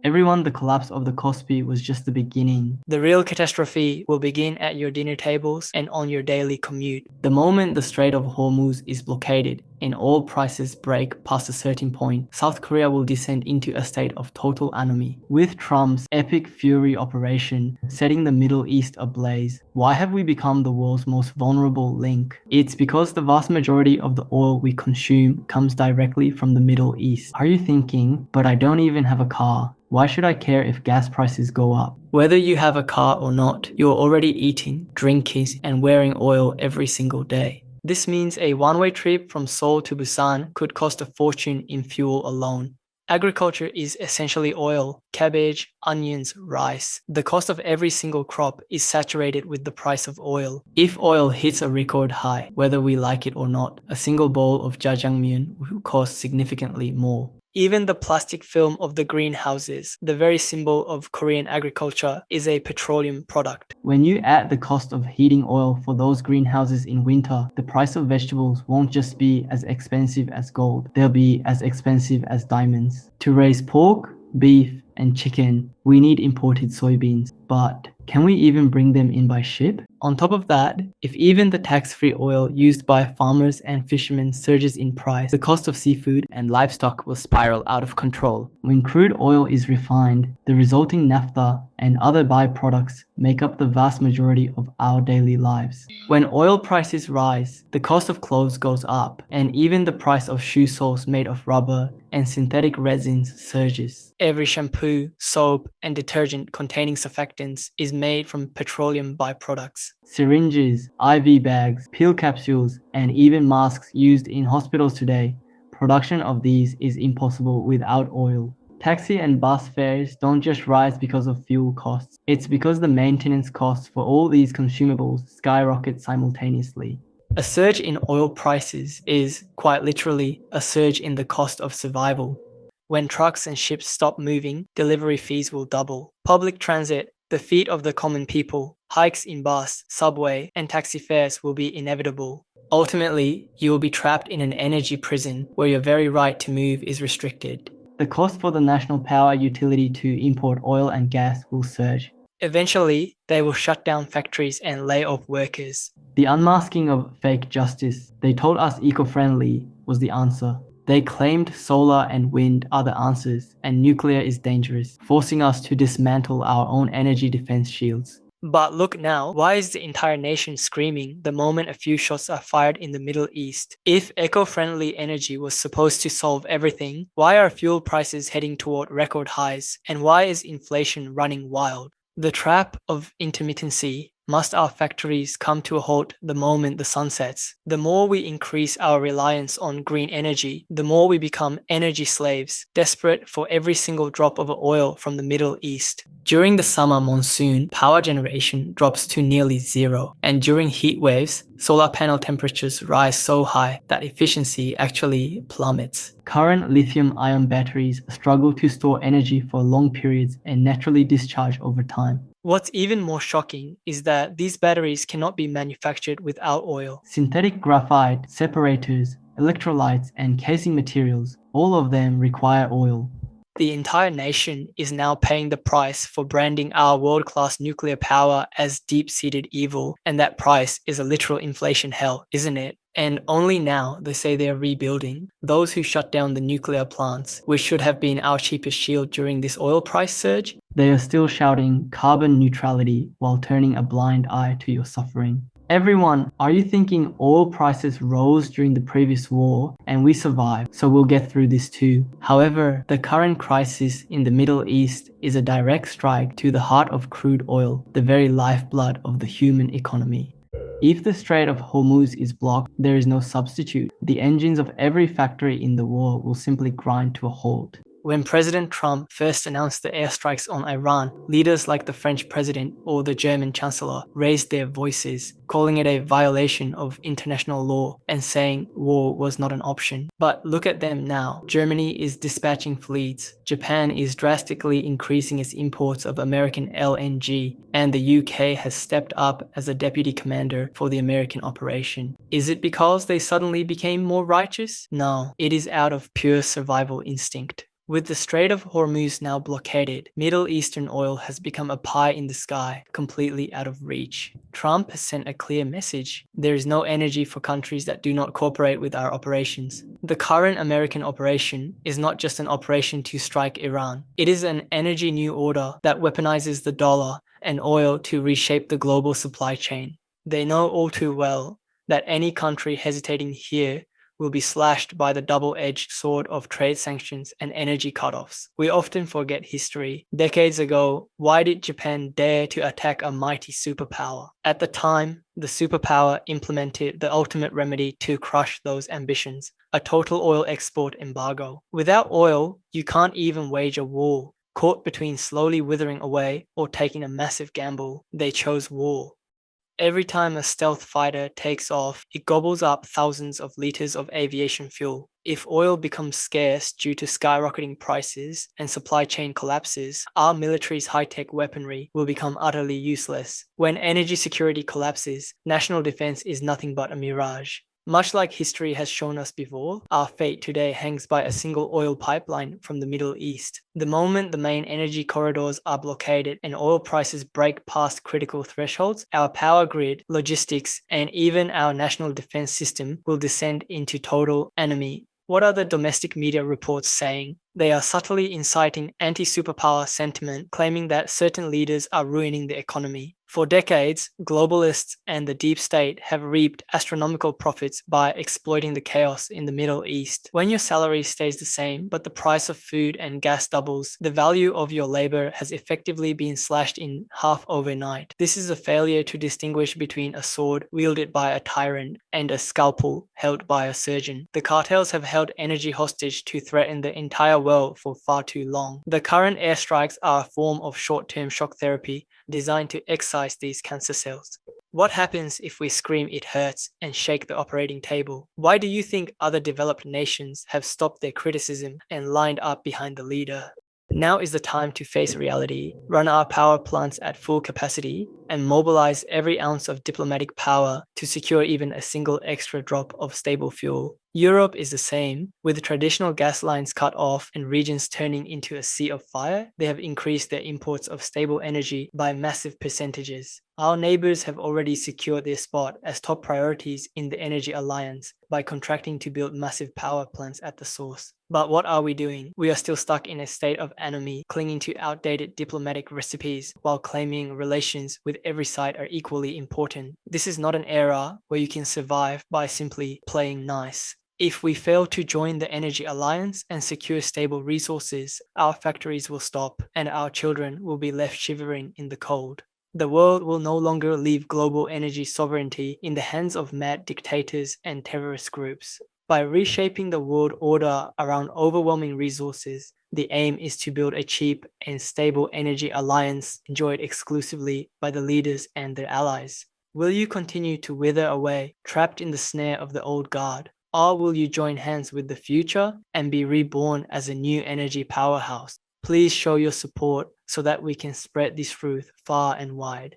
Everyone, the collapse of the Kospi was just the beginning. The real catastrophe will begin at your dinner tables and on your daily commute. The moment the Strait of Hormuz is blockaded and oil prices break past a certain point, South Korea will descend into a state of total anomie. With Trump's epic fury operation setting the Middle East ablaze, why have we become the world's most vulnerable link? It's because the vast majority of the oil we consume comes directly from the Middle East. Are you thinking, but I don't even have a car? Why should I care if gas prices go up? Whether you have a car or not, you're already eating, drinking, and wearing oil every single day. This means a one-way trip from Seoul to Busan could cost a fortune in fuel alone. Agriculture is essentially oil, cabbage, onions, rice. The cost of every single crop is saturated with the price of oil. If oil hits a record high, whether we like it or not, a single bowl of jjajangmyeon will cost significantly more. Even the plastic film of the greenhouses, the very symbol of Korean agriculture, is a petroleum product. When you add the cost of heating oil for those greenhouses in winter, the price of vegetables won't just be as expensive as gold, they'll be as expensive as diamonds. To raise pork, beef, and chicken, we need imported soybeans. But can we even bring them in by ship? On top of that, if even the tax-free oil used by farmers and fishermen surges in price, the cost of seafood and livestock will spiral out of control. When crude oil is refined, the resulting naphtha and other byproducts make up the vast majority of our daily lives. When oil prices rise, the cost of clothes goes up, and even the price of shoe soles made of rubber and synthetic resins surges. Every shampoo, soap, and detergent containing surfactants is made from petroleum byproducts. Syringes, IV bags, pill capsules, and even masks used in hospitals today. Production of these is impossible without oil. Taxi and bus fares don't just rise because of fuel costs. It's because the maintenance costs for all these consumables skyrocket simultaneously. A surge in oil prices is, quite literally, a surge in the cost of survival. When trucks and ships stop moving, delivery fees will double. Public transit, the feet of the common people, hikes in bus, subway, and taxi fares will be inevitable. Ultimately, you will be trapped in an energy prison where your very right to move is restricted. The cost for the national power utility to import oil and gas will surge. Eventually, they will shut down factories and lay off workers. The unmasking of fake justice, they told us eco-friendly, was the answer. They claimed solar and wind are the answers, and nuclear is dangerous, forcing us to dismantle our own energy defense shields. But look now, why is the entire nation screaming the moment a few shots are fired in the Middle East? If eco-friendly energy was supposed to solve everything, why are fuel prices heading toward record highs? And why is inflation running wild? The trap of intermittency. Must our factories come to a halt the moment the sun sets? The more we increase our reliance on green energy, the more we become energy slaves, desperate for every single drop of oil from the Middle East. During the summer monsoon, power generation drops to nearly zero, and during heat waves, solar panel temperatures rise so high that efficiency actually plummets. Current lithium-ion batteries struggle to store energy for long periods and naturally discharge over time. What's even more shocking is that these batteries cannot be manufactured without oil. Synthetic graphite, separators, electrolytes, and casing materials, all of them require oil. The entire nation is now paying the price for branding our world-class nuclear power as deep-seated evil, and that price is a literal inflation hell, isn't it? And only now they say they're rebuilding. Those who shut down the nuclear plants, which should have been our cheapest shield during this oil price surge, they are still shouting carbon neutrality while turning a blind eye to your suffering. Everyone, are you thinking oil prices rose during the previous war and we survived, so we'll get through this too? However, the current crisis in the Middle East is a direct strike to the heart of crude oil, the very lifeblood of the human economy. If the Strait of Hormuz is blocked, there is no substitute. The engines of every factory in the war will simply grind to a halt. When President Trump first announced the airstrikes on Iran, leaders like the French president or the German chancellor raised their voices, calling it a violation of international law and saying war was not an option. But look at them now. Germany is dispatching fleets, Japan is drastically increasing its imports of American LNG, and the UK has stepped up as a deputy commander for the American operation. Is it because they suddenly became more righteous? No, it is out of pure survival instinct. With the Strait of Hormuz now blockaded, Middle Eastern oil has become a pie in the sky, completely out of reach. Trump has sent a clear message: there is no energy for countries that do not cooperate with our operations. The current American operation is not just an operation to strike Iran. It is an energy new order that weaponizes the dollar and oil to reshape the global supply chain. They know all too well that any country hesitating here will be slashed by the double-edged sword of trade sanctions and energy cutoffs. We often forget history. Decades ago, why did Japan dare to attack a mighty superpower? At the time, the superpower implemented the ultimate remedy to crush those ambitions: a total oil export embargo. Without oil, you can't even wage a war. Caught between slowly withering away or taking a massive gamble, they chose war. Every time a stealth fighter takes off, it gobbles up thousands of liters of aviation fuel. If oil becomes scarce due to skyrocketing prices and supply chain collapses, our military's high-tech weaponry will become utterly useless. When energy security collapses, national defense is nothing but a mirage. Much like history has shown us before, our fate today hangs by a single oil pipeline from the Middle East. The moment the main energy corridors are blockaded and oil prices break past critical thresholds, our power grid, logistics, and even our national defense system will descend into total anomie. What are the domestic media reports saying? They are subtly inciting anti-superpower sentiment, claiming that certain leaders are ruining the economy. For decades, globalists and the deep state have reaped astronomical profits by exploiting the chaos in the Middle East. When your salary stays the same, but the price of food and gas doubles, the value of your labor has effectively been slashed in half overnight. This is a failure to distinguish between a sword wielded by a tyrant and a scalpel held by a surgeon. The cartels have held energy hostage to threaten the entire world for far too long. The current airstrikes are a form of short-term shock therapy designed to excise these cancer cells. What happens if we scream it hurts and shake the operating table? Why do you think other developed nations have stopped their criticism and lined up behind the leader? Now is the time to face reality, run our power plants at full capacity, and mobilize every ounce of diplomatic power to secure even a single extra drop of stable fuel. Europe is the same. With traditional gas lines cut off and regions turning into a sea of fire, they have increased their imports of stable energy by massive percentages. Our neighbors have already secured their spot as top priorities in the energy alliance by contracting to build massive power plants at the source. But what are we doing? We are still stuck in a state of anomie, clinging to outdated diplomatic recipes while claiming relations with every side are equally important. This is not an era where you can survive by simply playing nice. If we fail to join the energy alliance and secure stable resources, our factories will stop and our children will be left shivering in the cold. The world will no longer leave global energy sovereignty in the hands of mad dictators and terrorist groups. By reshaping the world order around overwhelming resources, the aim is to build a cheap and stable energy alliance enjoyed exclusively by the leaders and their allies. Will you continue to wither away, trapped in the snare of the old guard? Or will you join hands with the future and be reborn as a new energy powerhouse? Please show your support so that we can spread this truth far and wide.